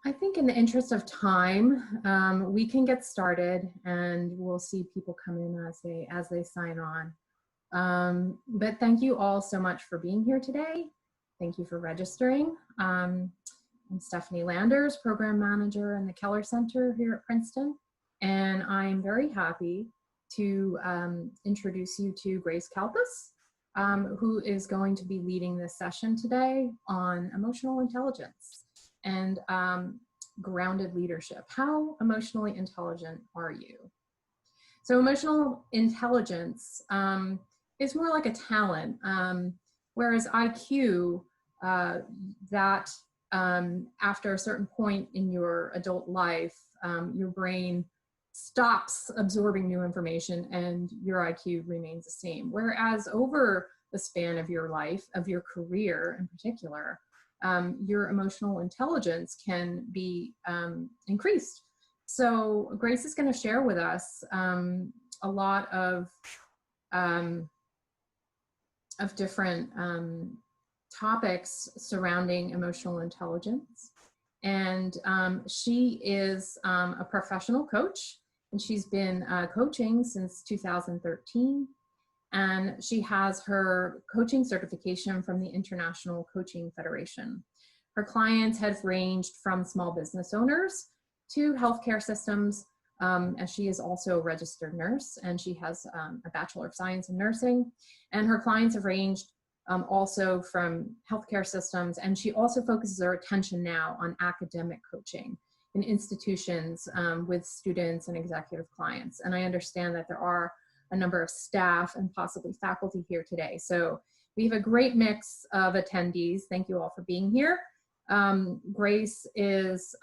I think in the interest of time, we can get started and we'll see people come in as they sign on. But thank you all so much for being here today. Thank you for registering. I'm Stephanie Landers, Program Manager in the Keller Center here at Princeton. And I'm very happy to introduce you to Grace Kalpas, who is going to be leading this session today on emotional intelligence and grounded leadership. How emotionally intelligent are you? So emotional intelligence is more like a talent, whereas IQ, that after a certain point in your adult life, your brain stops absorbing new information and your IQ remains the same. Whereas over the span of your life, of your career in particular, your emotional intelligence can be increased. So Grace is going to share with us a lot of different topics surrounding emotional intelligence. And she is a professional coach, and she's been coaching since 2013. And she has her coaching certification from the International Coaching Federation. Her clients have ranged from small business owners to healthcare systems, and she is also a registered nurse, and she has a Bachelor of Science in Nursing. And her clients have ranged also from healthcare systems, and she also focuses her attention now on academic coaching in institutions with students and executive clients. And I understand that there are a number of staff and possibly faculty here today. So we have a great mix of attendees. Thank you all for being here. Grace is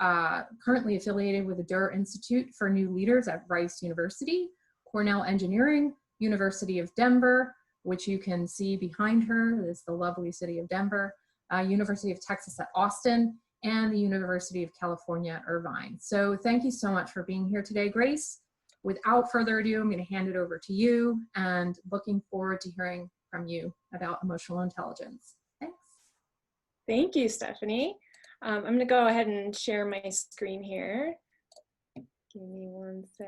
currently affiliated with the Durr Institute for New Leaders at Rice University, Cornell Engineering, University of Denver, which you can see behind her is the lovely city of Denver, University of Texas at Austin, and the University of California at Irvine. So thank you so much for being here today, Grace. Without further ado, I'm going to hand it over to you, and looking forward to hearing from you about emotional intelligence. Thanks. Thank you, Stephanie. I'm going to go ahead and share my screen here. Give me one sec.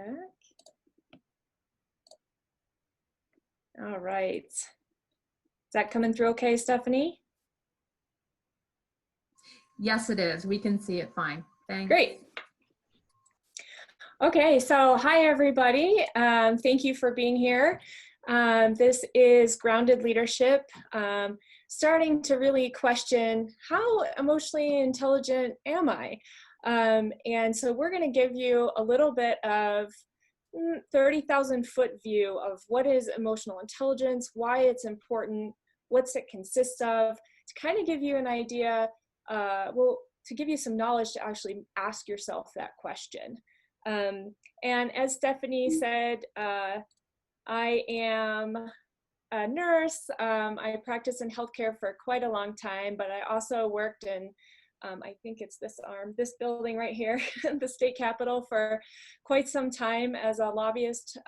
All right. Is that coming through okay, Stephanie? Yes, it is. We can see it fine. Thanks. Great. Okay, so hi, everybody. Thank you for being here. This is Grounded Leadership, starting to really question, how emotionally intelligent am I? And so we're going to give you a little bit of 30,000 foot view of what is emotional intelligence, why it's important, what's it consists of, to kind of give you an idea, well, to give you some knowledge to actually ask yourself that question. And as Stephanie said, I am a nurse. I practiced in healthcare for quite a long time, but I also worked in, I think it's this building right here, the state capitol, for quite some time as a lobbyist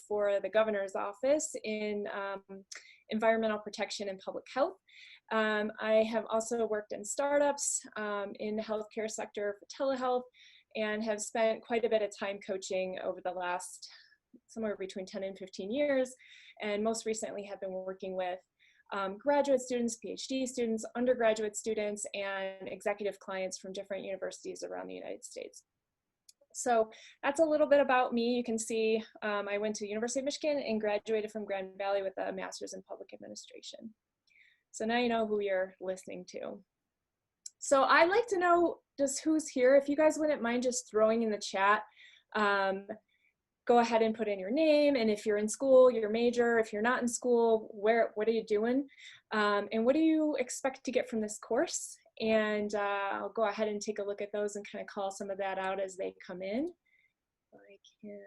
for the governor's office in environmental protection and public health. I have also worked in startups in the healthcare sector for telehealth, and have spent quite a bit of time coaching over the last somewhere between 10 and 15 years, and most recently have been working with graduate students, PhD students, undergraduate students, and executive clients from different universities around the United States. So that's a little bit about me. You can see I went to the University of Michigan and graduated from Grand Valley with a master's in public administration. So now you know who you're listening to. So I'd like to know just who's here. If you guys wouldn't mind just throwing in the chat, go ahead and put in your name, and if you're in school, your major. If you're not in school, what are you doing? And what do you expect to get from this course? And I'll go ahead and take a look at those and kind of call some of that out as they come in. I can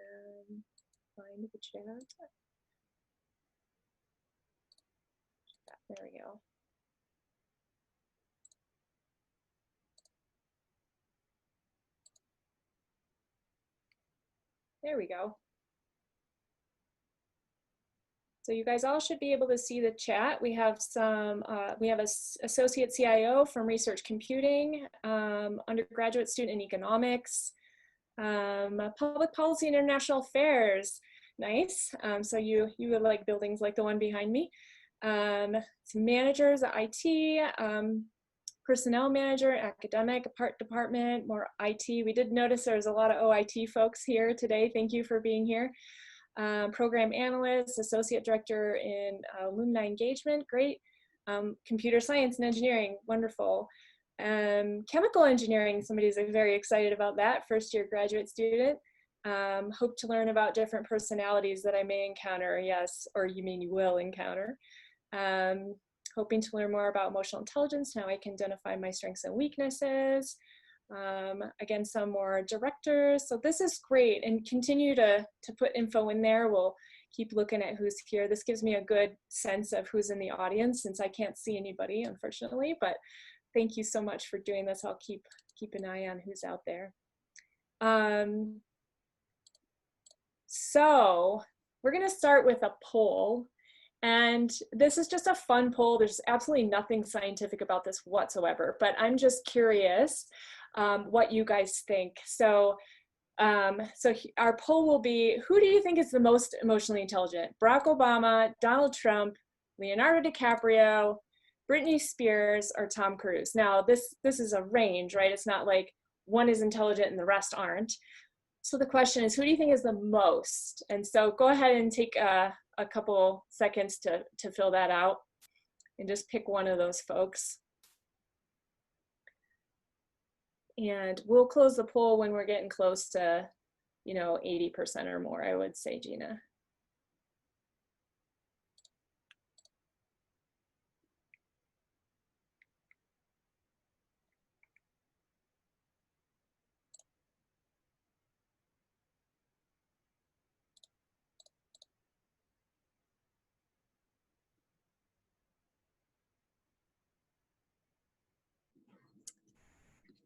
find the chat. There we go. There we go. So you guys all should be able to see the chat. We have we have an associate CIO from research computing, undergraduate student in economics, public policy and international affairs. Nice. So you would like buildings like the one behind me. Some managers at IT, personnel manager, academic, part department, more IT. We did notice there's a lot of OIT folks here today. Thank you for being here. Program analyst, associate director in alumni engagement, great. Computer science and engineering, wonderful. Chemical engineering, somebody's very excited about that, first year graduate student. Hope to learn about different personalities that I may encounter, yes, or you mean you will encounter. Hoping to learn more about emotional intelligence, how I can identify my strengths and weaknesses. Again, some more directors. So this is great, and continue to put info in there. We'll keep looking at who's here. This gives me a good sense of who's in the audience since I can't see anybody, unfortunately, but thank you so much for doing this. I'll keep an eye on who's out there. So we're gonna start with a poll. And this is just a fun poll. There's absolutely nothing scientific about this whatsoever, but I'm just curious what you guys think. So, our poll will be, who do you think is the most emotionally intelligent? Barack Obama, Donald Trump, Leonardo DiCaprio, Britney Spears, or Tom Cruise? Now, this is a range, right? It's not like one is intelligent and the rest aren't. So the question is, who do you think is the most? And so go ahead and take a couple seconds to fill that out and just pick one of those folks. And we'll close the poll when we're getting close to, 80% or more, I would say, Gina.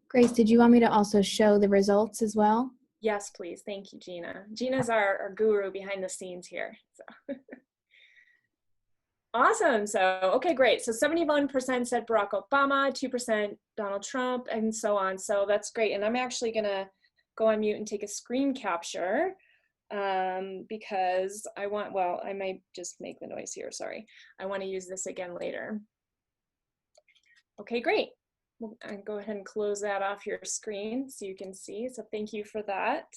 Grace, did you want me to also show the results as well? Yes, please. Thank you, Gina. Gina's our guru behind the scenes here. So. Awesome. So, okay, great. So 71% said Barack Obama, 2% Donald Trump, and so on. So that's great. And I'm actually going to go on mute and take a screen capture because I might just make the noise here. Sorry. I want to use this again later. Okay, great. We'll go ahead and close that off your screen so you can see. So thank you for that.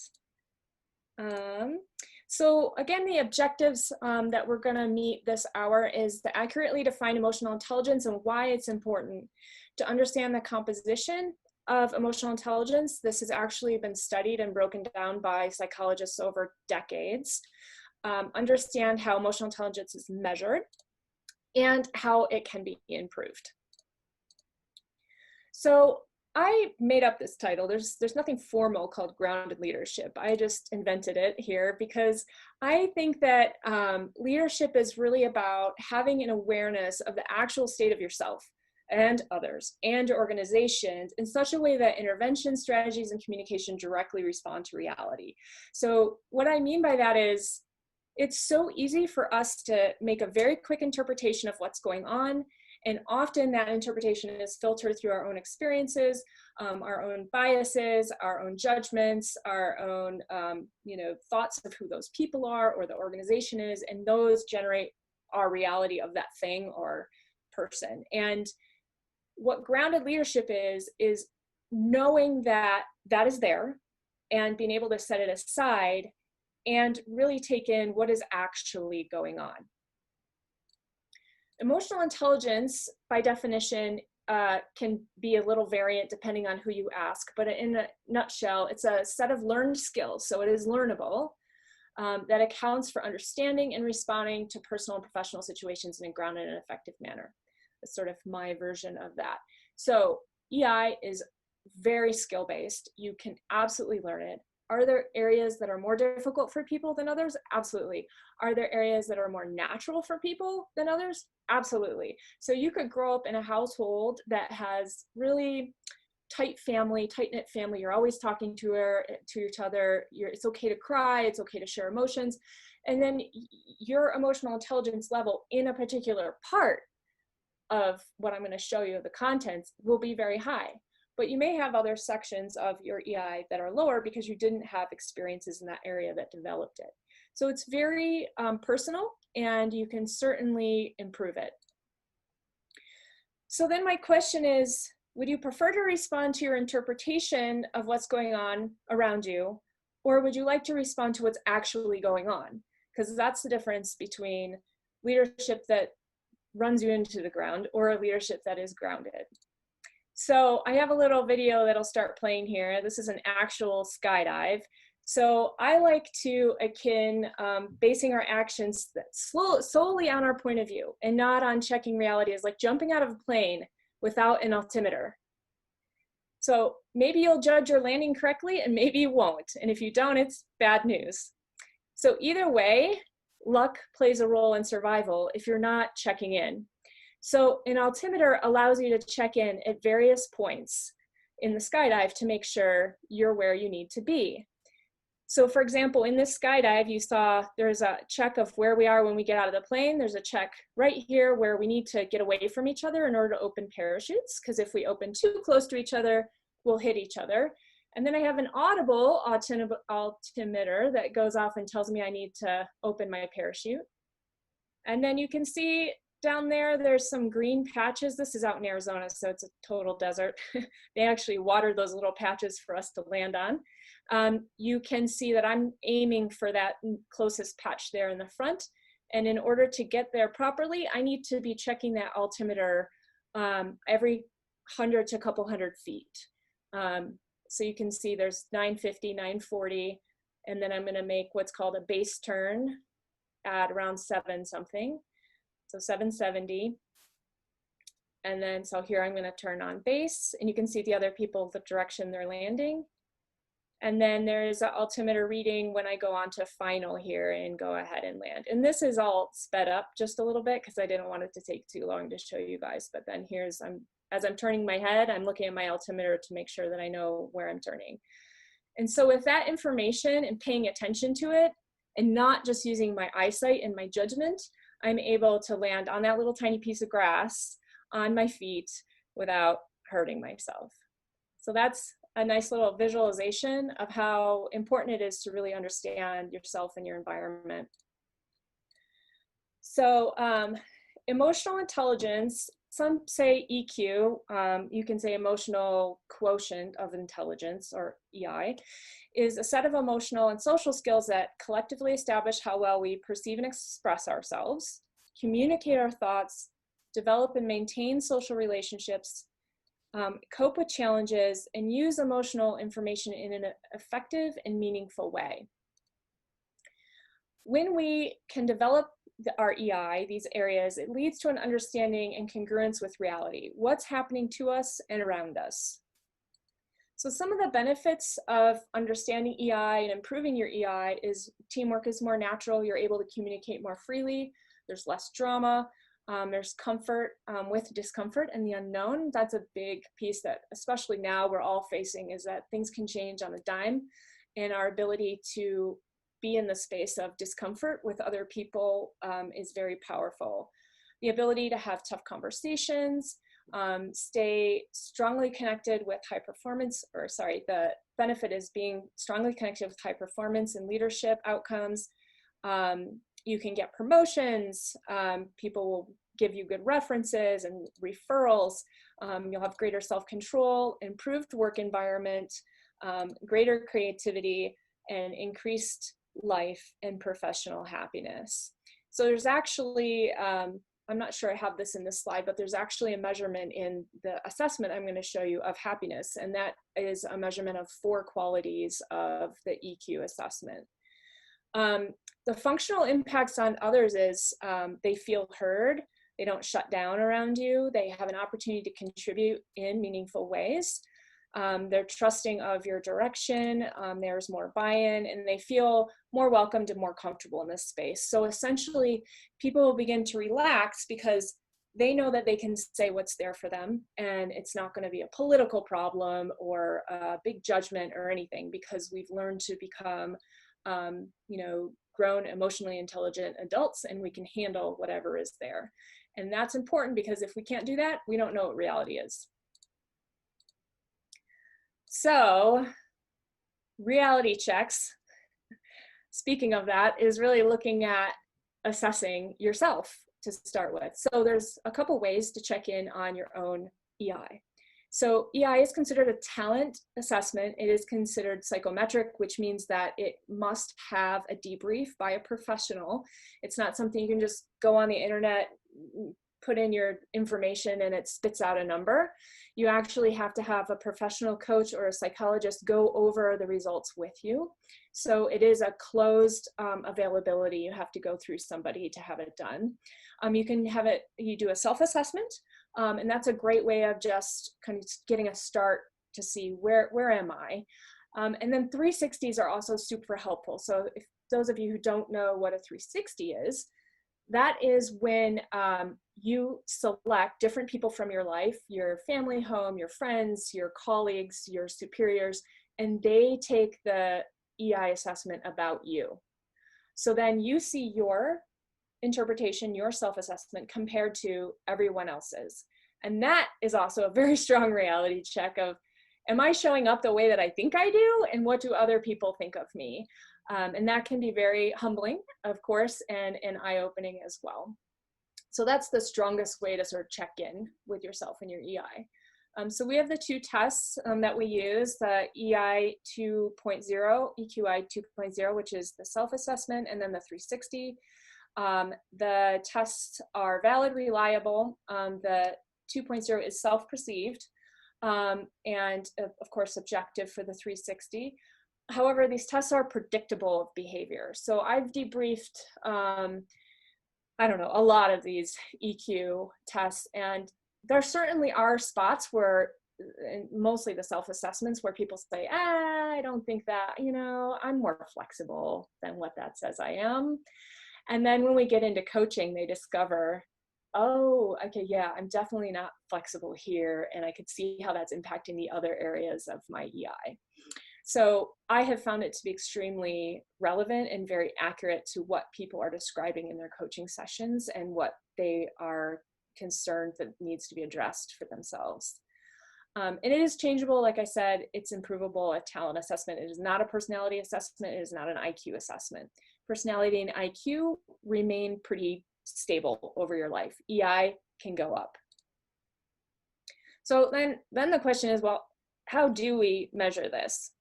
So again, the objectives that we're going to meet this hour is to accurately define emotional intelligence and why it's important, to understand the composition of emotional intelligence. This has actually been studied and broken down by psychologists over decades. Understand how emotional intelligence is measured and how it can be improved. So I made up this title. There's nothing formal called grounded leadership. I just invented it here because I think that leadership is really about having an awareness of the actual state of yourself and others and organizations in such a way that intervention strategies and communication directly respond to reality. So what I mean by that is it's so easy for us to make a very quick interpretation of what's going on. And often that interpretation is filtered through our own experiences, our own biases, our own judgments, our own thoughts of who those people are or the organization is, and those generate our reality of that thing or person. And what grounded leadership is knowing that that is there and being able to set it aside and really take in what is actually going on. Emotional intelligence, by definition, can be a little variant depending on who you ask, but in a nutshell, it's a set of learned skills, so it is learnable, that accounts for understanding and responding to personal and professional situations in a grounded and effective manner. That's sort of my version of that. So EI is very skill-based. You can absolutely learn it. Are there areas that are more difficult for people than others? Absolutely. Are there areas that are more natural for people than others? Absolutely. So you could grow up in a household that has really tight-knit family. You're always talking to each other. It's okay to cry. It's okay to share emotions. And then your emotional intelligence level in a particular part of what I'm going to show you of the contents will be very high. But you may have other sections of your EI that are lower because you didn't have experiences in that area that developed it. So it's very personal, and you can certainly improve it. So then my question is, would you prefer to respond to your interpretation of what's going on around you, or would you like to respond to what's actually going on? Because that's the difference between leadership that runs you into the ground or a leadership that is grounded. So I have a little video that'll start playing here. This is an actual skydive. So I like to akin basing our actions solely on our point of view and not on checking reality, as like jumping out of a plane without an altimeter. So maybe you'll judge your landing correctly and maybe you won't. And if you don't, it's bad news. So either way, luck plays a role in survival if you're not checking in. So an altimeter allows you to check in at various points in the skydive to make sure you're where you need to be. So for example, in this skydive, you saw there's a check of where we are when we get out of the plane. There's a check right here where we need to get away from each other in order to open parachutes, because if we open too close to each other, we'll hit each other. And then I have an audible altimeter that goes off and tells me I need to open my parachute. And then you can see down there, there's some green patches. This is out in Arizona, so it's a total desert. They actually watered those little patches for us to land on. You can see that I'm aiming for that closest patch there in the front. And in order to get there properly, I need to be checking that altimeter every 100 to a couple hundred feet. So you can see there's 950, 940, and then I'm gonna make what's called a base turn at around 7 something. So 770. And then, so here I'm gonna turn on base, and you can see the other people, the direction they're landing. And then there's an altimeter reading when I go on to final here and go ahead and land. And this is all sped up just a little bit because I didn't want it to take too long to show you guys. But then here's, as I'm turning my head, I'm looking at my altimeter to make sure that I know where I'm turning. And so with that information and paying attention to it and not just using my eyesight and my judgment, I'm able to land on that little tiny piece of grass on my feet without hurting myself. So that's a nice little visualization of how important it is to really understand yourself and your environment. So emotional intelligence, some say EQ, you can say emotional quotient of intelligence, or EI, is a set of emotional and social skills that collectively establish how well we perceive and express ourselves, communicate our thoughts, develop and maintain social relationships, cope with challenges, and use emotional information in an effective and meaningful way. When we can develop our EI, these areas, it leads to an understanding and congruence with reality, what's happening to us and around us. So some of the benefits of understanding EI and improving your EI is teamwork is more natural, you're able to communicate more freely, there's less drama, there's comfort with discomfort and the unknown. That's a big piece that, especially now, we're all facing, is that things can change on a dime, and our ability to be in the space of discomfort with other people is very powerful. The ability to have tough conversations, stay strongly connected with high performance, or sorry, the benefit is being strongly connected with high performance and leadership outcomes. You can get promotions, people will give you good references and referrals, you'll have greater self-control, improved work environment, greater creativity, and increased life and professional happiness. So there's actually, I'm not sure I have this in this slide, but there's actually a measurement in the assessment I'm going to show you of happiness, and that is a measurement of 4 qualities of the EQ assessment. The functional impacts on others is they feel heard, they don't shut down around you, they have an opportunity to contribute in meaningful ways. They're trusting of your direction, there's more buy-in, and they feel more welcomed and more comfortable in this space. So essentially, people will begin to relax because they know that they can say what's there for them, and it's not going to be a political problem or a big judgment or anything, because we've learned to become you know, grown, emotionally intelligent adults, and we can handle whatever is there. And that's important because if we can't do that, we don't know what reality is. So reality checks, speaking of that, is really looking at assessing yourself to start with. So there's a couple ways to check in on your own EI. So EI is considered a talent assessment. It is considered psychometric, which means that it must have a debrief by a professional. It's not something you can just go on the internet, put in your information, and it spits out a number. You actually have to have a professional coach or a psychologist go over the results with you. So it is a closed availability. You have to go through somebody to have it done. You can have it, you do a self-assessment, and that's a great way of just kind of getting a start to see where am I. And then 360s are also super helpful. So if those of you who don't know what a 360 is, that is when you select different people from your life, your family, home, your friends, your colleagues, your superiors, and they take the EI assessment about you. So then you see your interpretation, your self-assessment compared to everyone else's. And that is also a very strong reality check of, am I showing up the way that I think I do? And what do other people think of me? And that can be very humbling, of course, and eye-opening as well. So that's the strongest way to sort of check in with yourself and your EI. So we have the two tests that we use, the EI 2.0, EQI 2.0, which is the self-assessment, and then the 360. The tests are valid, reliable. The 2.0 is self-perceived, and of course subjective for the 360. However, these tests are predictable of behavior. So I've debriefed, I don't know, a lot of these EQ tests, and there certainly are spots where, mostly the self-assessments, where people say, I don't think that, you know, I'm more flexible than what that says I am. And then when we get into coaching, they discover, oh, okay, yeah, I'm definitely not flexible here, and I could see how that's impacting the other areas of my EI. So I have found it to be extremely relevant and very accurate to what people are describing in their coaching sessions and what they are concerned that needs to be addressed for themselves. And it is changeable. Like I said, it's improvable. A talent assessment. It is not a personality assessment. It is not an IQ assessment. Personality and IQ remain pretty stable over your life. EI can go up. So then the question is, well, how do we measure this?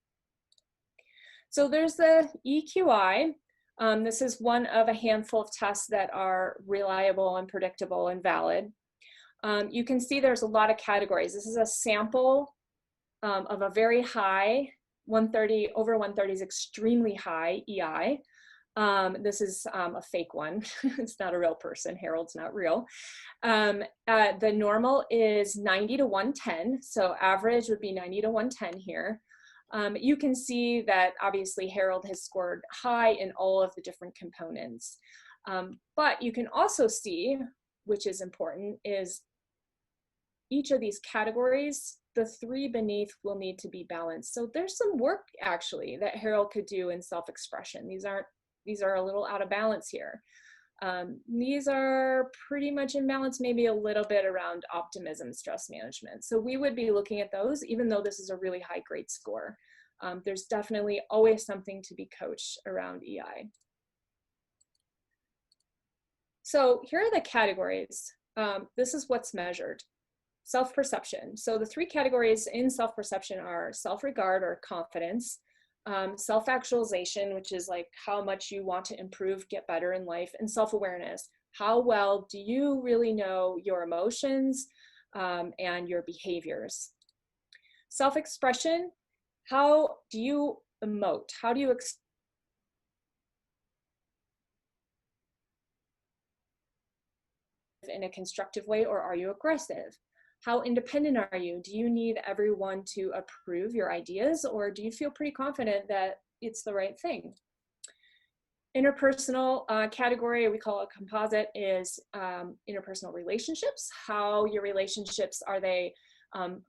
So there's the EQI. This is one of a handful of tests that are reliable and predictable and valid. You can see there's a lot of categories. This is a sample of a very high 130, over 130 is extremely high EI. This is a fake one. It's not a real person. Harold's not real. The normal is 90 to 110. So average would be 90 to 110 here. You can see that obviously Harold has scored high in all of the different components. But you can also see, which is important, is each of these categories, the three beneath will need to be balanced. So there's some work actually that Harold could do in self-expression. These are a little out of balance here. These are pretty much in balance, maybe a little bit around optimism, stress management. So we would be looking at those, even though this is a really high grade score. There's definitely always something to be coached around EI. So here are the categories. This is what's measured. Self-perception. So the three categories in self-perception are self-regard or confidence, self-actualization, which is like how much you want to improve, get better in life, and self-awareness. How well do you really know your emotions and your behaviors? Self-expression, how do you emote? How do you in a constructive way, or are you aggressive? How independent are you? Do you need everyone to approve your ideas, or do you feel pretty confident that it's the right thing? Interpersonal category, we call a composite, is interpersonal relationships. How your relationships, are they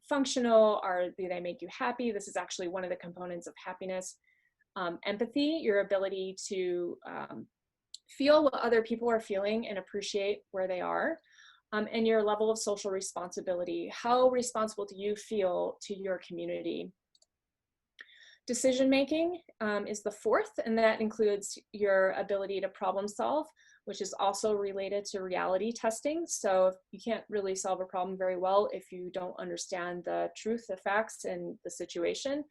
functional? Do they make you happy? This is actually one of the components of happiness. empathy, your ability to feel what other people are feeling and appreciate where they are, and your level of social responsibility. How responsible do you feel to your community? Decision making is the fourth, and that includes your ability to problem solve, which is also related to reality testing. So you can't really solve a problem very well if you don't understand the truth, the facts, and the situation.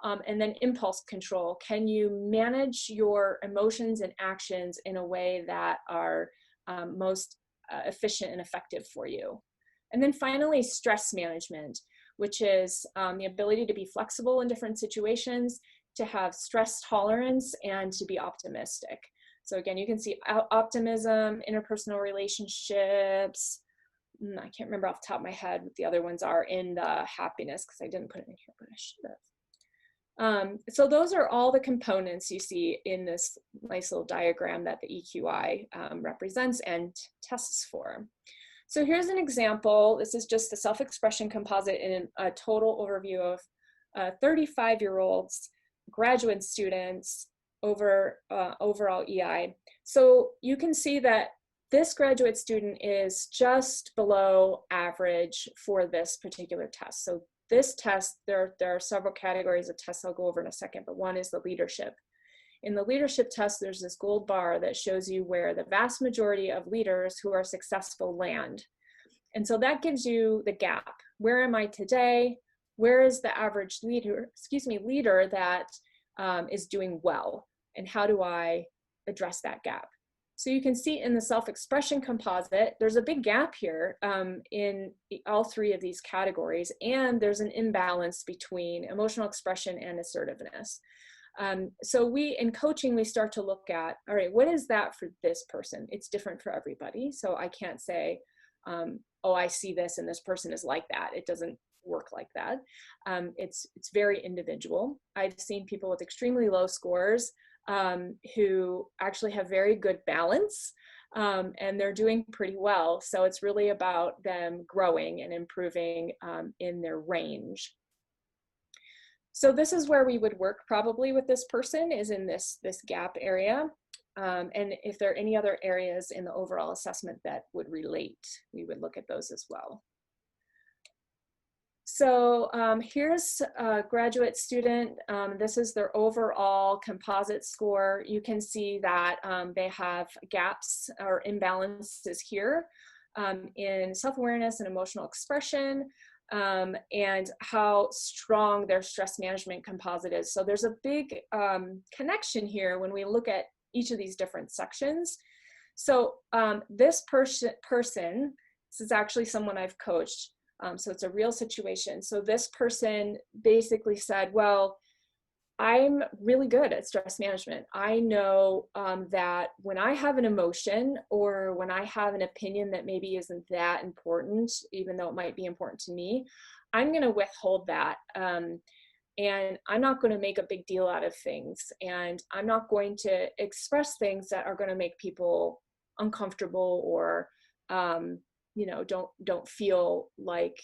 And then impulse control. Can you manage your emotions and actions in a way that are most efficient and effective for you? And then finally, stress management, which is the ability to be flexible in different situations, to have stress tolerance, and to be optimistic. So again, you can see optimism, interpersonal relationships. I can't remember off the top of my head what the other ones are in the happiness, because I didn't put it in here, but I should have. So those are all the components you see in this nice little diagram that the EQI represents and tests for. So here's an example. This is just the self-expression composite in a total overview of 35-year-olds, graduate students, over overall EI. So you can see that this graduate student is just below average for this particular test. So this test, there are several categories of tests I'll go over in a second, but one is the leadership. In the leadership test, there's this gold bar that shows you where the vast majority of leaders who are successful land. And so that gives you the gap. Where am I today? Where is the average leader that is doing well? And how do I address that gap? So you can see in the self-expression composite, there's a big gap here in all three of these categories, and there's an imbalance between emotional expression and assertiveness. So in coaching, we start to look at, all right, what is that for this person? It's different for everybody. So I can't say, oh, I see this and this person is like that. It doesn't work like that. It's very individual. I've seen people with extremely low scores who actually have very good balance, and they're doing pretty well. So it's really about them growing and improving in their range. So this is where we would work probably with this person, is in this gap area. And if there are any other areas in the overall assessment that would relate, we would look at those as well. So here's a graduate student. This is their overall composite score. You can see that they have gaps or imbalances here in self-awareness and emotional expression, and how strong their stress management composite is. So there's a big connection here when we look at each of these different sections. So this person, this is actually someone I've coached. So it's a real situation. So this person basically said, well, I'm really good at stress management. I know that when I have an emotion or when I have an opinion that maybe isn't that important, even though it might be important to me, I'm going to withhold that. And I'm not going to make a big deal out of things. And I'm not going to express things that are going to make people uncomfortable or don't feel like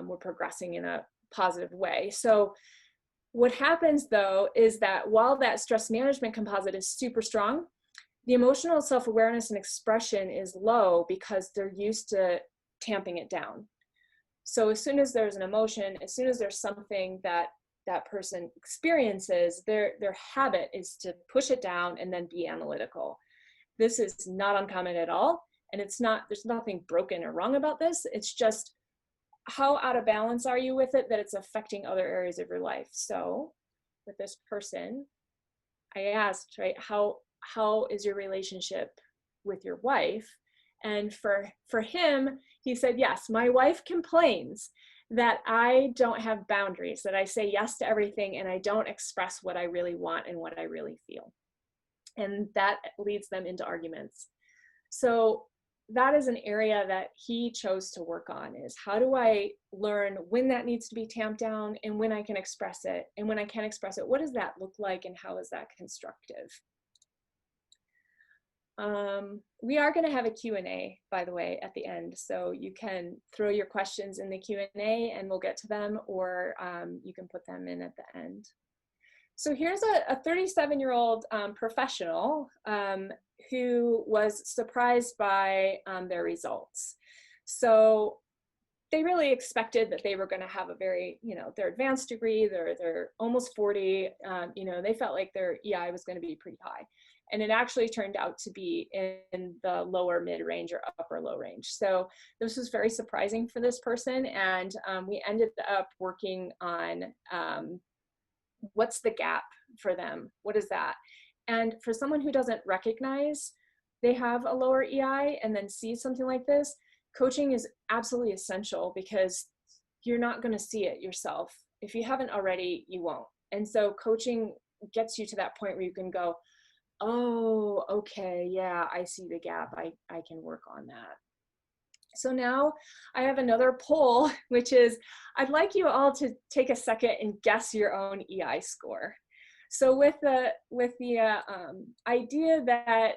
we're progressing in a positive way. So what happens though is that while that stress management composite is super strong, the emotional self-awareness and expression is low because they're used to tamping it down. So as soon as there's an emotion, as soon as there's something that person experiences, their habit is to push it down and then be analytical. This is not uncommon at all. And there's nothing broken or wrong about this. It's just how out of balance are you with it that it's affecting other areas of your life. So with this person, I asked, right, how is your relationship with your wife? And for him, he said, yes, my wife complains that I don't have boundaries, that I say yes to everything and I don't express what I really want and what I really feel. And that leads them into arguments. So that is an area that he chose to work on, is how do I learn when that needs to be tamped down and when I can express it, and when I can express it, what does that look like and how is that constructive? We are going to have a Q&A, by the way, at the end, so you can throw your questions in the Q&A and we'll get to them, or you can put them in at the end. So here's a 37-year-old professional who was surprised by their results. So they really expected that they were going to have a very, their advanced degree, they're almost 40, they felt like their EI was going to be pretty high. And it actually turned out to be in the lower mid-range or upper low range. So this was very surprising for this person. And we ended up working on what's the gap for them? What is that? And for someone who doesn't recognize they have a lower EI and then sees something like this, coaching is absolutely essential, because you're not going to see it yourself. If you haven't already, you won't. And so coaching gets you to that point where you can go, oh, okay, yeah, I see the gap. I can work on that. So now I have another poll, which is, I'd like you all to take a second and guess your own EI score. So with the idea that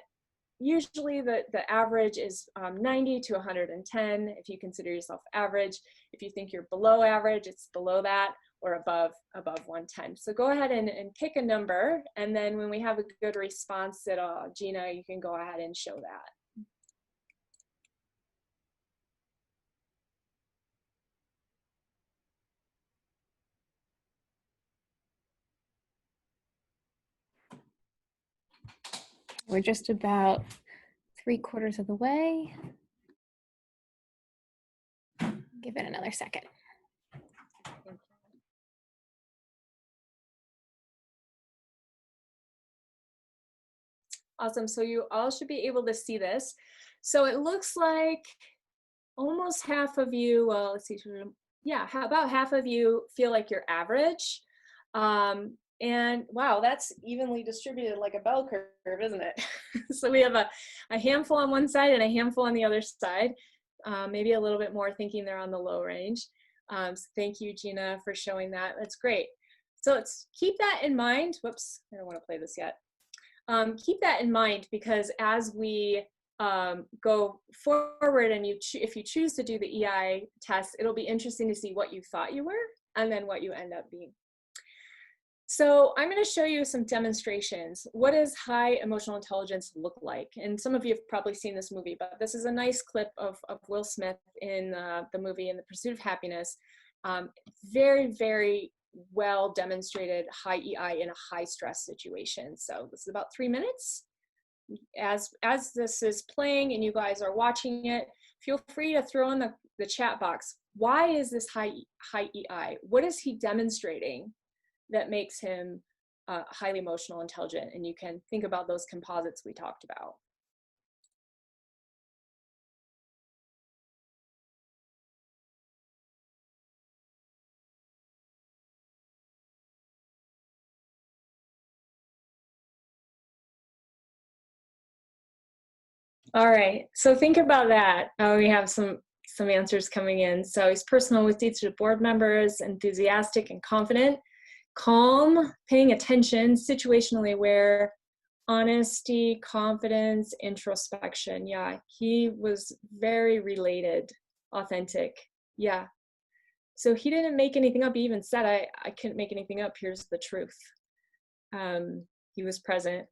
usually the average is 90 to 110, if you consider yourself average. If you think you're below average, it's below that, or above 110. So go ahead and pick a number, and then when we have a good response at all, Gina, you can go ahead and show that. We're just about 3/4 of the way. Give it another second. Awesome. So you all should be able to see this. So it looks like almost half of you, well, let's see, yeah, about half of you feel like you're average. And wow, that's evenly distributed like a bell curve, isn't it? So we have a handful on one side and a handful on the other side. Maybe a little bit more thinking they're on the low range. So thank you, Gina, for showing that. That's great. So let's keep that in mind. Whoops, I don't want to play this yet. Keep that in mind, because as we go forward and if you choose to do the EI test, it'll be interesting to see what you thought you were and then what you end up being. So I'm going to show you some demonstrations. What does high emotional intelligence look like? And some of you have probably seen this movie, but this is a nice clip of Will Smith in the movie In the Pursuit of Happiness. Very, very well demonstrated high EI in a high stress situation. So this is about 3 minutes. As this is playing and you guys are watching it, feel free to throw in the chat box. Why is this high EI? What is he demonstrating that makes him highly emotional intelligent? And you can think about those composites we talked about. All right, so think about that. We have some answers coming in. So he's personal with each of the board members, enthusiastic and confident, calm, paying attention, situationally aware, honesty, confidence, introspection. Yeah, he was very related, authentic. Yeah. So he didn't make anything up. He even said, I couldn't make anything up. Here's the truth. He was present.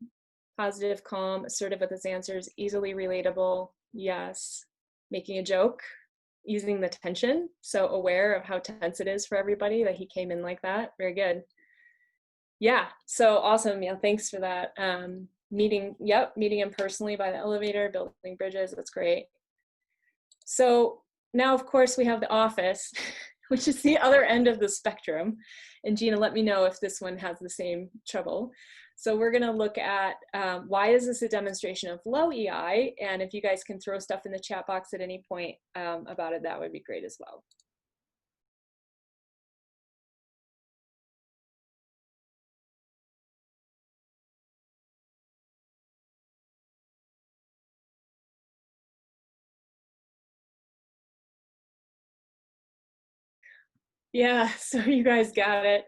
Positive, calm, assertive with his answers, easily relatable, yes. Making a joke, easing the tension, so aware of how tense it is for everybody that he came in like that. Very good. Yeah, so awesome. Yeah, thanks for that. Meeting him personally by the elevator, building bridges, that's great. So now, of course, we have the office, which is the other end of the spectrum. And Gina, let me know if this one has the same trouble. So we're going to look at why is this a demonstration of low EI? And if you guys can throw stuff in the chat box at any point about it, that would be great as well. Yeah, so you guys got it.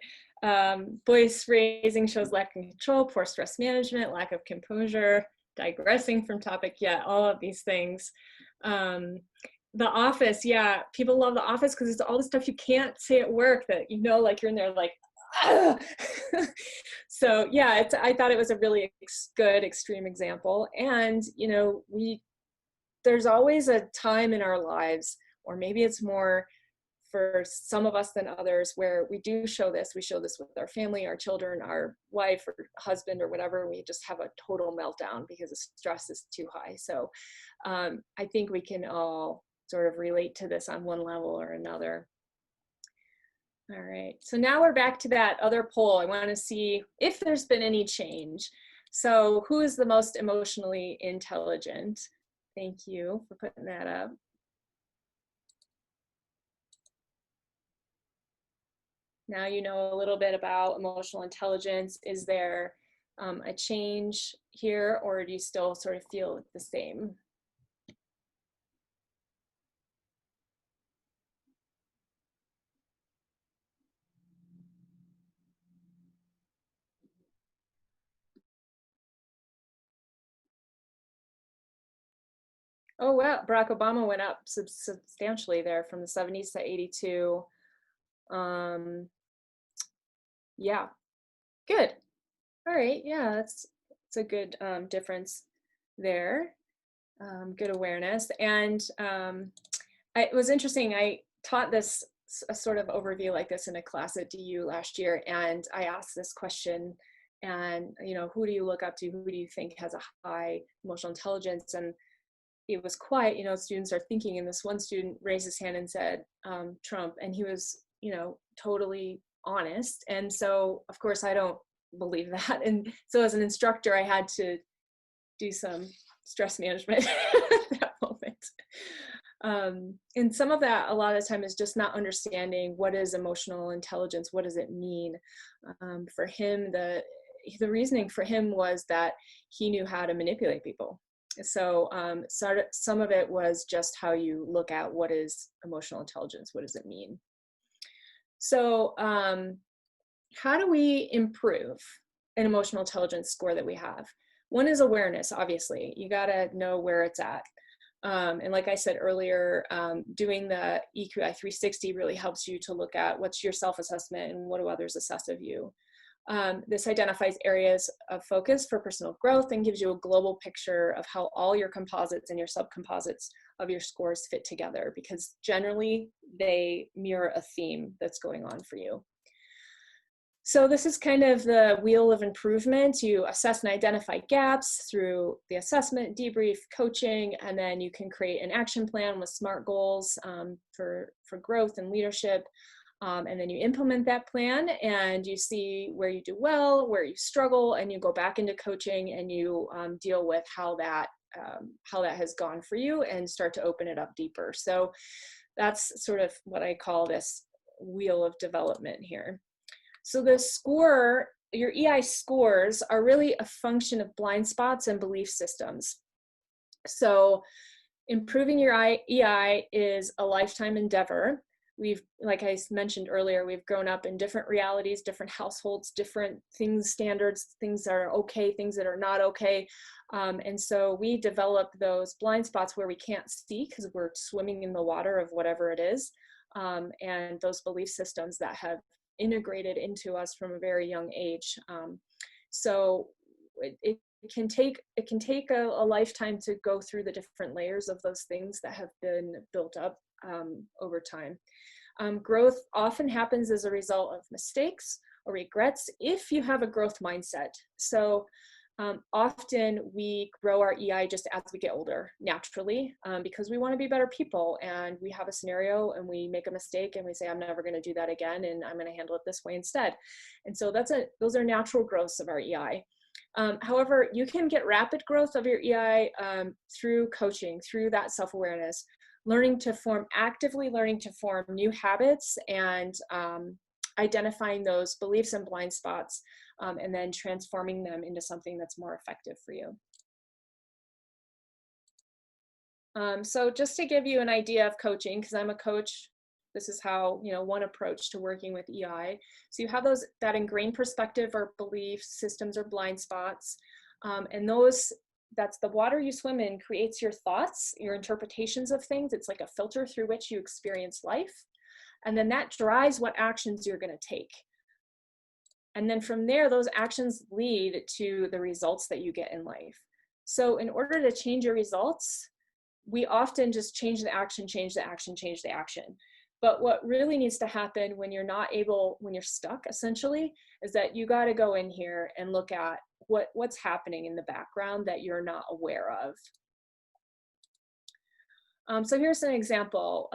Voice raising shows lack of control, poor stress management, lack of composure, digressing from topic. Yeah, all of these things. The Office, yeah, people love The Office because it's all the stuff you can't say at work that, like you're in there like, So yeah, I thought it was a really good extreme example. And, you know, there's always a time in our lives, or maybe it's more for some of us than others, where we do show this. We show this with our family, our children, our wife or husband or whatever. We just have a total meltdown because the stress is too high. So I think we can all sort of relate to this on one level or another. All right, so now we're back to that other poll. I want to see if there's been any change. So who is the most emotionally intelligent? Thank you for putting that up. Now you know a little bit about emotional intelligence. Is there a change here, or do you still sort of feel the same? Oh, wow, Barack Obama went up substantially there from the 70s to 82. Yeah, good. All right, yeah, it's a good difference there. Good awareness. And it was interesting, I taught this a sort of overview like this in a class at DU last year, and I asked this question, and, you know, who do you look up to? Who do you think has a high emotional intelligence? And it was quiet, you know, students are thinking, and this one student raised his hand and said, Trump, and he was, you know, totally honest. And so, of course, I don't believe that. And so as an instructor, I had to do some stress management at that moment. And some of that, a lot of the time, is just not understanding what is emotional intelligence, what does it mean? For him, the reasoning for him was that he knew how to manipulate people. So some of it was just how you look at what is emotional intelligence, what does it mean? So how do we improve an emotional intelligence score that we have? One is awareness, obviously. You gotta know where it's at. And like I said earlier, doing the EQI 360 really helps you to look at what's your self-assessment and what do others assess of you. This identifies areas of focus for personal growth and gives you a global picture of how all your composites and your subcomposites of your scores fit together, because generally they mirror a theme that's going on for you. So this is kind of the wheel of improvement. You assess and identify gaps through the assessment, debrief, coaching, and then you can create an action plan with SMART goals for growth and leadership. And then you implement that plan and you see where you do well, where you struggle, and you go back into coaching and you deal with how that has gone for you and start to open it up deeper. So that's sort of what I call this wheel of development here. So the score, your EI scores, are really a function of blind spots and belief systems. So improving your EI is a lifetime endeavor. We've, like I mentioned earlier, we've grown up in different realities, different households, different things, standards, things that are okay, things that are not okay. And so we develop those blind spots where we can't see because we're swimming in the water of whatever it is. And those belief systems that have integrated into us from a very young age. So it can take a lifetime to go through the different layers of those things that have been built up over time. Growth often happens as a result of mistakes or regrets if you have a growth mindset. So often we grow our EI just as we get older naturally because we want to be better people, and we have a scenario and we make a mistake and we say, I'm never going to do that again and I'm going to handle it this way instead. And so those are natural growths of our EI. However, you can get rapid growth of your EI through coaching, through that self-awareness, actively learning to form new habits and identifying those beliefs and blind spots, and then transforming them into something that's more effective for you. So just to give you an idea of coaching, because I'm a coach, this is how, one approach to working with EI. So you have that ingrained perspective or belief systems or blind spots, and that's the water you swim in creates your thoughts, your interpretations of things. It's like a filter through which you experience life. And then that drives what actions you're going to take. And then from there, those actions lead to the results that you get in life. So in order to change your results, we often just change the action, change the action, change the action. But what really needs to happen when you're not able, when you're stuck essentially, is that you got to go in here and look at what's happening in the background that you're not aware of. So here's an example,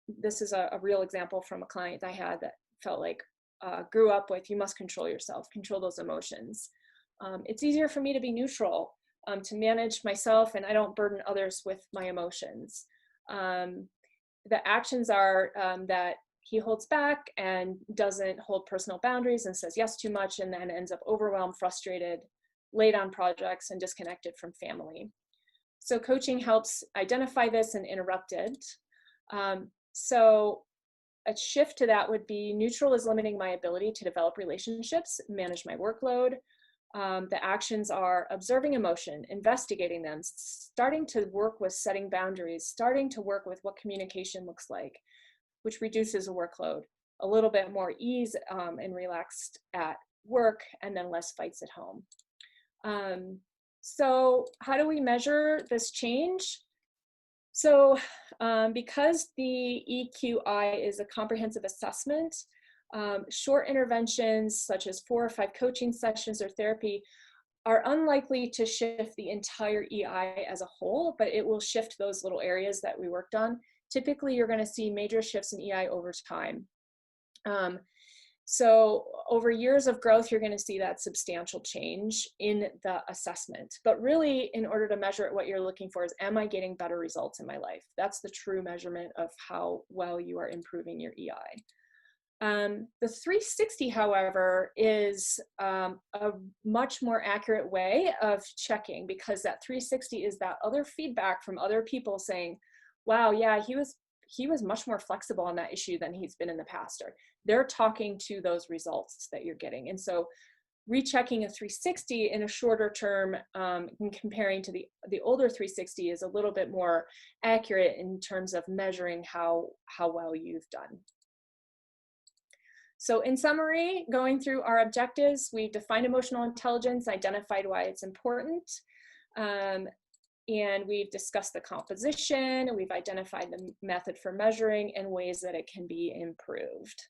this is a real example from a client I had that felt like grew up with, you must control yourself, control those emotions. It's easier for me to be neutral, to manage myself, and I don't burden others with my emotions. The actions are that he holds back and doesn't hold personal boundaries and says yes too much, and then ends up overwhelmed, frustrated, late on projects, and disconnected from family. So coaching helps identify this and interrupt it. So a shift to that would be neutral is limiting my ability to develop relationships, manage my workload. The actions are observing emotion, investigating them, starting to work with setting boundaries, starting to work with what communication looks like, which reduces the workload, a little bit more ease and relaxed at work, and then less fights at home. So how do we measure this change? So because the EQI is a comprehensive assessment, short interventions such as 4 or 5 coaching sessions or therapy are unlikely to shift the entire EI as a whole, but it will shift those little areas that we worked on. Typically, you're going to see major shifts in EI over time. So over years of growth, you're going to see that substantial change in the assessment. But really, in order to measure it, what you're looking for is, am I getting better results in my life? That's the true measurement of how well you are improving your EI. The 360, however, is a much more accurate way of checking, because that 360 is that other feedback from other people saying, wow, yeah, he was much more flexible on that issue than he's been in the past, or they're talking to those results that you're getting. And so rechecking a 360 in a shorter term and comparing to the older 360 is a little bit more accurate in terms of measuring how well you've done. So in summary, going through our objectives, we've defined emotional intelligence, identified why it's important, and we've discussed the composition, we've identified the method for measuring and ways that it can be improved.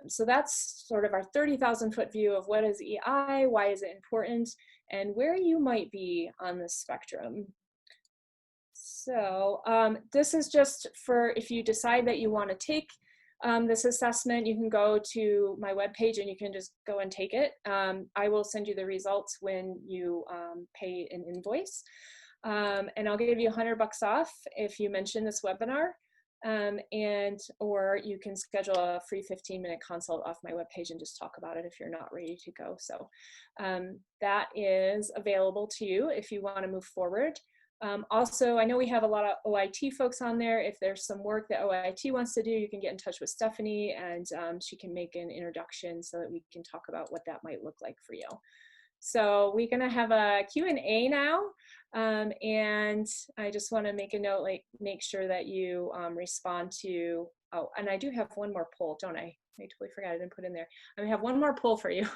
So that's sort of our 30,000-foot view of what is EI, why is it important, and where you might be on the spectrum. So this is just for if you decide that you want to take this assessment, you can go to my webpage and you can just go and take it. I will send you the results when you pay an invoice. And I'll give you $100 off if you mention this webinar. Or you can schedule a free 15-minute consult off my webpage and just talk about it if you're not ready to go. So that is available to you if you want to move forward. Also, I know we have a lot of OIT folks on there. If there's some work that OIT wants to do, you can get in touch with Stephanie, and she can make an introduction so that we can talk about what that might look like for you. So we're going to have a Q&A now, and I just want to make a note, like make sure that you respond to, oh, and I do have one more poll, don't I? I totally forgot, I didn't put in there. I have one more poll for you.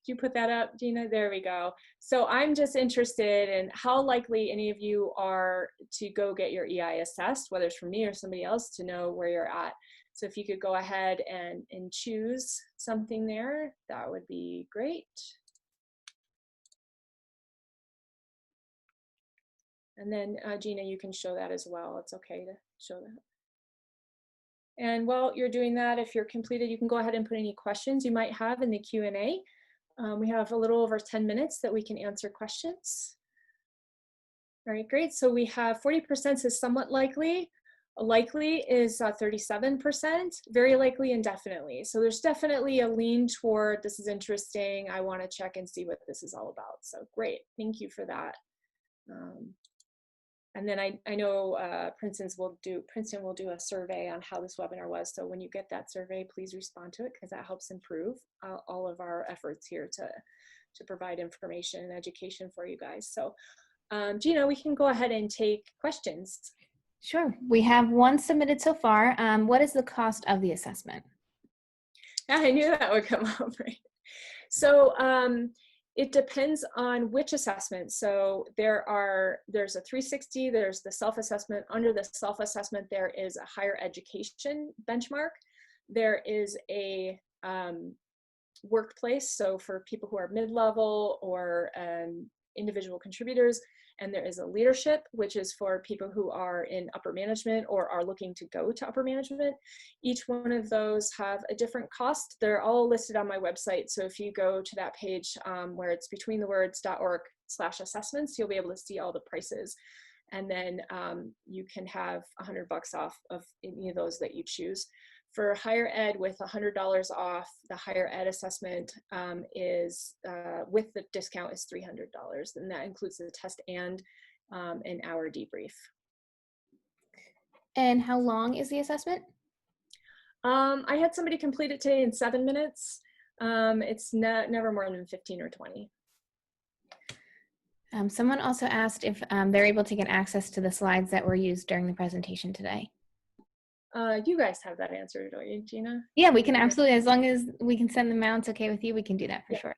Could you put that up, Gina? There we go. So I'm just interested in how likely any of you are to go get your EI assessed, whether it's from me or somebody else, to know where you're at. So if you could go ahead and choose something there, that would be great. And then Gina, you can show that as well. It's okay to show that. And while you're doing that, if you're completed, you can go ahead and put any questions you might have in the Q&A. We have a little over 10 minutes that we can answer questions. All right, great. So we have 40% is somewhat likely. Likely is 37%, very likely and definitely. So there's definitely a lean toward this is interesting. I want to check and see what this is all about. So great, thank you for that. And then I know Princeton will do a survey on how this webinar was. So when you get that survey, please respond to it, because that helps improve all of our efforts here to provide information and education for you guys. So Gina, we can go ahead and take questions. Sure. We have one submitted so far. What is the cost of the assessment? I knew that would come up, right? So it depends on which assessment. So there's a 360, there's the self-assessment. Under the self-assessment, there is a higher education benchmark. There is a workplace, so for people who are mid-level or individual contributors, and there is a leadership, which is for people who are in upper management or are looking to go to upper management. Each one of those have a different cost. They're all listed on my website, so if you go to that page where it's betweenthewords.org/assessments, you'll be able to see all the prices. And then you can have $100 off of any of those that you choose. For higher ed, with $100 off, the higher ed assessment is, with the discount, is $300. And that includes the test and an hour debrief. And how long is the assessment? I had somebody complete it today in 7 minutes. It's never more than 15 or 20. Someone also asked if they're able to get access to the slides that were used during the presentation today. You guys have that answer, don't you, Gina? Yeah, we can absolutely, as long as we can send them out, it's okay with you, we can do that for sure.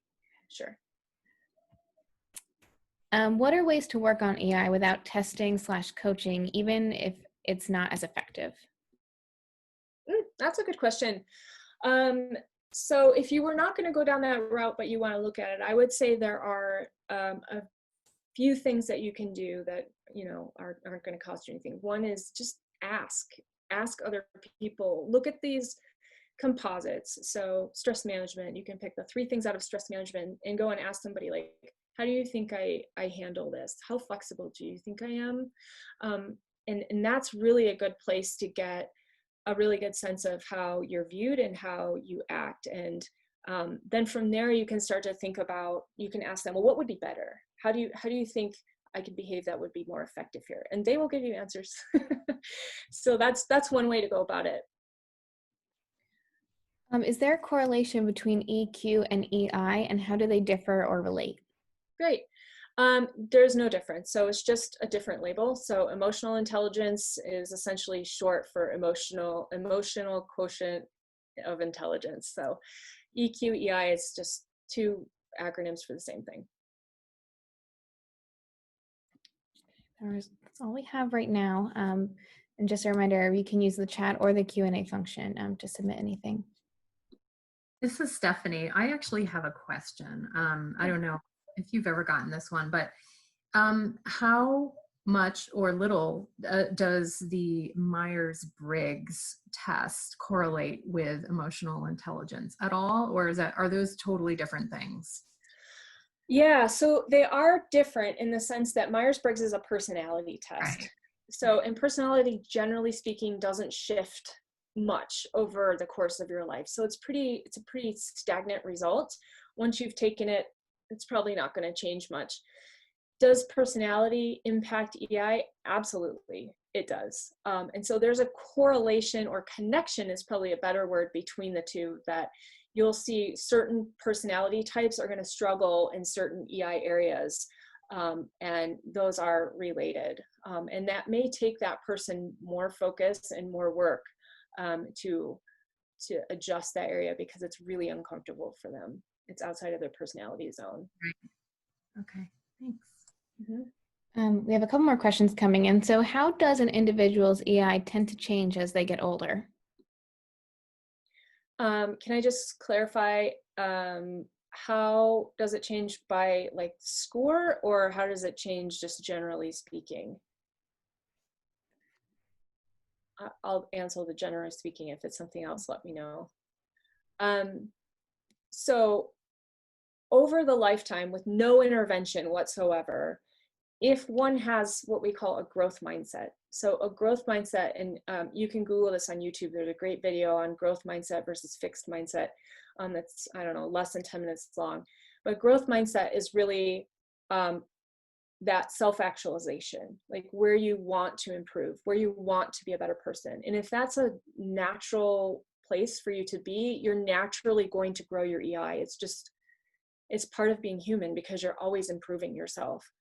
Sure. What are ways to work on AI without testing/coaching, even if it's not as effective? That's a good question. So if you were not going to go down that route, but you want to look at it, I would say there are a few things that you can do that, you know, aren't going to cost you anything. One is just ask other people. Look at these composites. So stress management, you can pick the 3 things out of stress management and go and ask somebody, like, how do you think I handle this? How flexible do you think I am? And that's really a good place to get a really good sense of how you're viewed and how you act. And then from there, you can start to think about, you can ask them, well, what would be better? How do you think I could behave that would be more effective here? And they will give you answers. So that's one way to go about it. Is there a correlation between EQ and EI, and how do they differ or relate? Great. There's no difference. So it's just a different label. So emotional intelligence is essentially short for emotional quotient of intelligence. So EQ, EI is just 2 acronyms for the same thing. That's all we have right now. And just a reminder, you can use the chat or the Q&A function to submit anything. This is Stephanie. I actually have a question. I don't know if you've ever gotten this one, but how much or little does the Myers-Briggs test correlate with emotional intelligence at all? Or are those totally different things? Yeah, so they are different in the sense that Myers-Briggs is a personality test. Right. So, and personality, generally speaking, doesn't shift much over the course of your life. So it's a pretty stagnant result. Once you've taken it, it's probably not going to change much. Does personality impact EI? Absolutely, it does. And so there's a correlation, or connection is probably a better word, between the two, that you'll see certain personality types are going to struggle in certain EI areas, and those are related. And that may take that person more focus and more work to adjust that area, because it's really uncomfortable for them. It's outside of their personality zone. Right. Okay, thanks. Mm-hmm. We have a couple more questions coming in. So how does an individual's EI tend to change as they get older? Can I just clarify, how does it change by like score, or how does it change just generally speaking? I'll answer the generally speaking. If it's something else, let me know. So over the lifetime, with no intervention whatsoever, if one has what we call a growth mindset. So a growth mindset, and you can Google this on YouTube. There's a great video on growth mindset versus fixed mindset that's, I don't know, less than 10 minutes long. But growth mindset is really that self-actualization, like where you want to improve, where you want to be a better person. And if that's a natural place for you to be, you're naturally going to grow your EI. It's part of being human, because you're always improving yourself.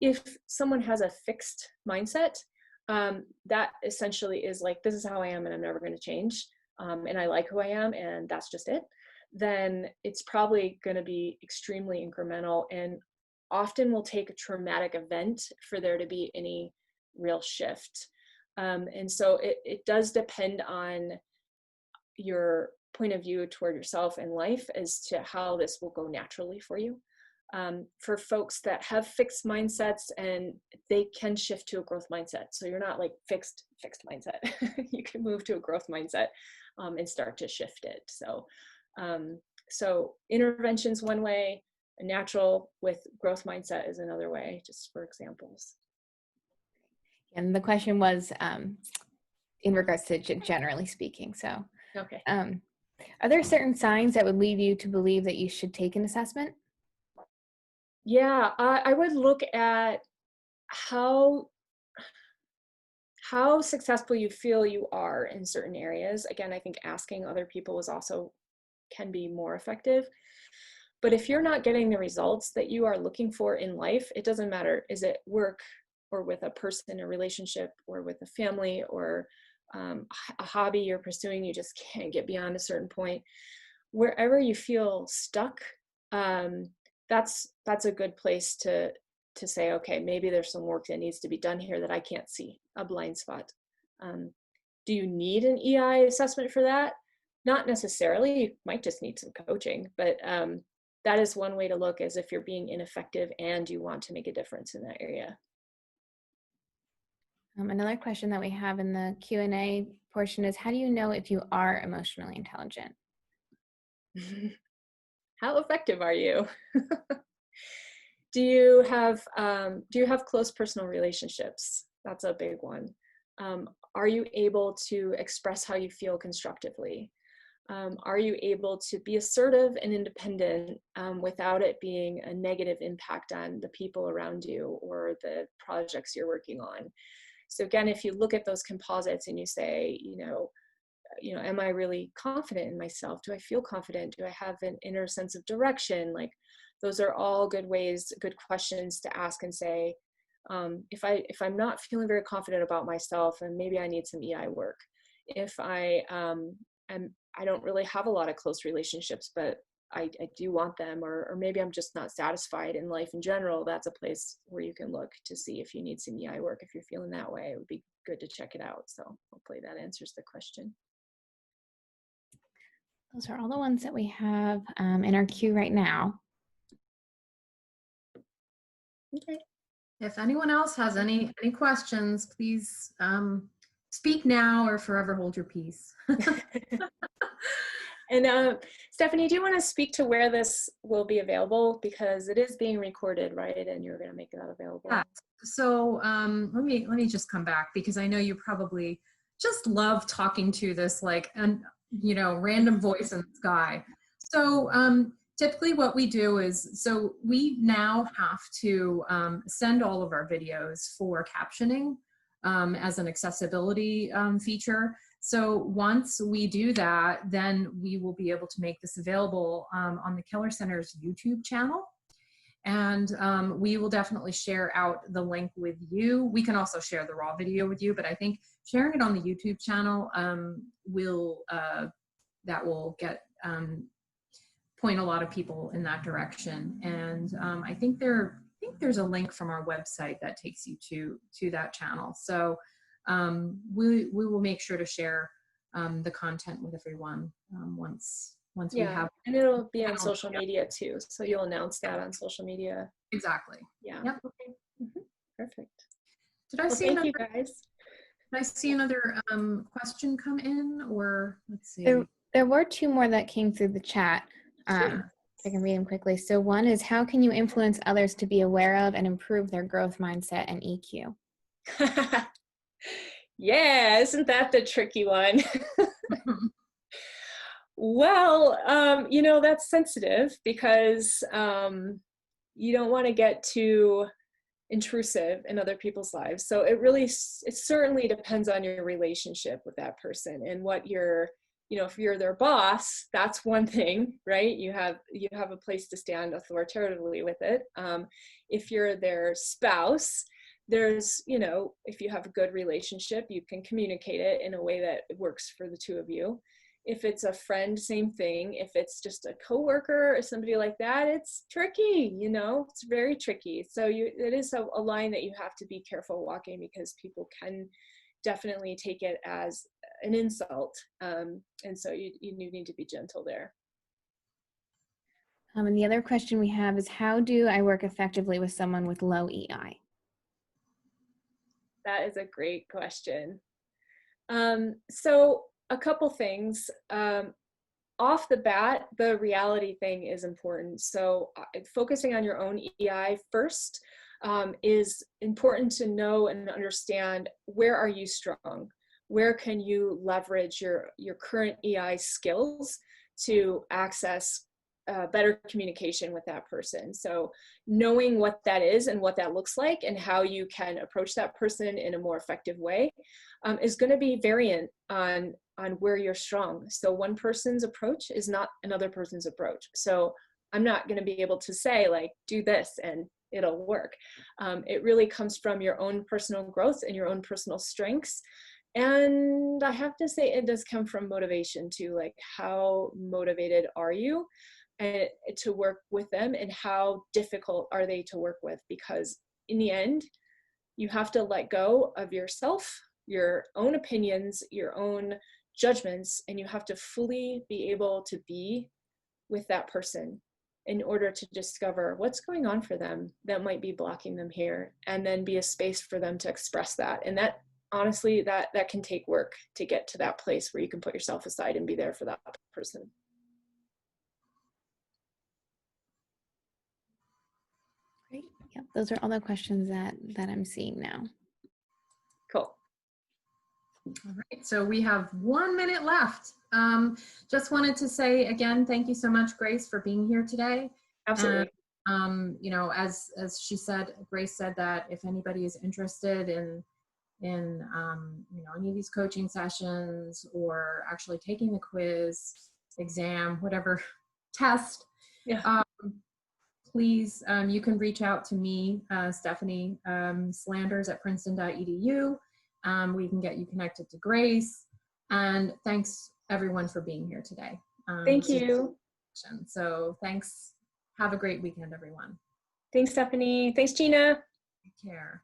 If someone has a fixed mindset, that essentially is like, this is how I am and I'm never going to change. and I like who I am, and that's just it, then it's probably going to be extremely incremental, and often will take a traumatic event for there to be any real shift. And so it does depend on your point of view toward yourself and life as to how this will go naturally for you. For folks that have fixed mindsets, and they can shift to a growth mindset. So you're not like fixed mindset. You can move to a growth mindset and start to shift it. So intervention's one way, a natural with growth mindset is another way, just for examples. And the question was in regards to generally speaking. So, Okay. Are there certain signs that would lead you to believe that you should take an assessment? Yeah, I would look at how successful you feel you are in certain areas. Again, I think asking other people can be more effective. But if you're not getting the results that you are looking for in life, it doesn't matter. Is it work or with a person, a relationship, or with a family, or a hobby you're pursuing, you just can't get beyond a certain point. Wherever you feel stuck, that's a good place to say, okay, maybe there's some work that needs to be done here that I can't see, a blind spot. Do you need an EI assessment for that? Not necessarily. You might just need some coaching, but that is one way to look, as if you're being ineffective and you want to make a difference in that area. Another question that we have in the Q&A portion is, how do you know if you are emotionally intelligent? How effective are you? Do you have close personal relationships? That's a big one. Are you able to express how you feel constructively? Are you able to be assertive and independent without it being a negative impact on the people around you or the projects you're working on? So again, if you look at those composites and you say, am I really confident in myself? Do I feel confident? Do I have an inner sense of direction? Like, those are all good questions to ask and say, if I'm not feeling very confident about myself, then maybe I need some EI work. If I don't really have a lot of close relationships, but I do want them, or maybe I'm just not satisfied in life in general, that's a place where you can look to see if you need some EI work. If you're feeling that way, it would be good to check it out. So hopefully that answers the question. Those are all the ones that we have in our queue right now. Okay. If anyone else has any questions, please speak now or forever hold your peace. And Stephanie, do you want to speak to where this will be available? Because it is being recorded, right? And you're going to make that available. Yeah. So let me just come back, because I know you probably just love talking to this random voice in the sky. So typically what we do is, so we now have to send all of our videos for captioning as an accessibility feature. So once we do that, then we will be able to make this available on the Keller Center's YouTube channel. And we will definitely share out the link with you. We can also share the raw video with you, but I think sharing it on the YouTube channel will get point a lot of people in that direction. And I think there's a link from our website that takes you to that channel. So we will make sure to share the content with everyone once we have. And it'll be on social media too. So you'll announce that on social media. Exactly. Yeah. Yep. Okay. Mm-hmm. Perfect. Did I see thank you guys. Did I see another question come in, or let's see? There were two more that came through the chat. Sure. I can read them quickly. So one is, how can you influence others to be aware of and improve their growth mindset and EQ? Yeah, isn't that the tricky one? Well, that's sensitive, because you don't want to get too intrusive in other people's lives. So it certainly depends on your relationship with that person, and what if you're their boss, that's one thing, right? You have a place to stand authoritatively with it. If you're their spouse, there's, if you have a good relationship, you can communicate it in a way that works for the two of you. If it's a friend, same thing. If it's just a coworker or somebody like that, it's tricky, you know, it's very tricky. So it is a line that you have to be careful walking, because people can definitely take it as an insult. And so you need to be gentle there. And the other question we have is, how do I work effectively with someone with low EI? That is a great question. So a couple things. Off the bat, the reality thing is important. So focusing on your own EI first is important to know and understand, where are you strong? Where can you leverage your current EI skills to access better communication with that person? So knowing what that is and what that looks like and how you can approach that person in a more effective way is going to be variant on where you're strong. So one person's approach is not another person's approach. So I'm not going to be able to say, like, do this and it'll work. It really comes from your own personal growth and your own personal strengths. And I have to say, it does come from motivation too. Like, how motivated are you to work with them, and how difficult are they to work with? Because in the end, you have to let go of yourself, your own opinions, your own judgments, and you have to fully be able to be with that person in order to discover what's going on for them that might be blocking them here, and then be a space for them to express that. And that, honestly, that can take work to get to that place where you can put yourself aside and be there for that person. Great. Yep, those are all the questions that I'm seeing now. Cool. All right, so we have 1 minute left. Just wanted to say again, thank you so much, Grace, for being here today. Absolutely. And, you know, as she said, Grace said that if anybody is interested in you know, any of these coaching sessions, or actually taking the quiz, exam, whatever test, Yeah. please, you can reach out to me, Stephanie Slanders at princeton.edu. We can get you connected to Grace. And thanks everyone for being here today. Thank you. So thanks. Have a great weekend, everyone. Thanks, Stephanie. Thanks, Gina. Take care.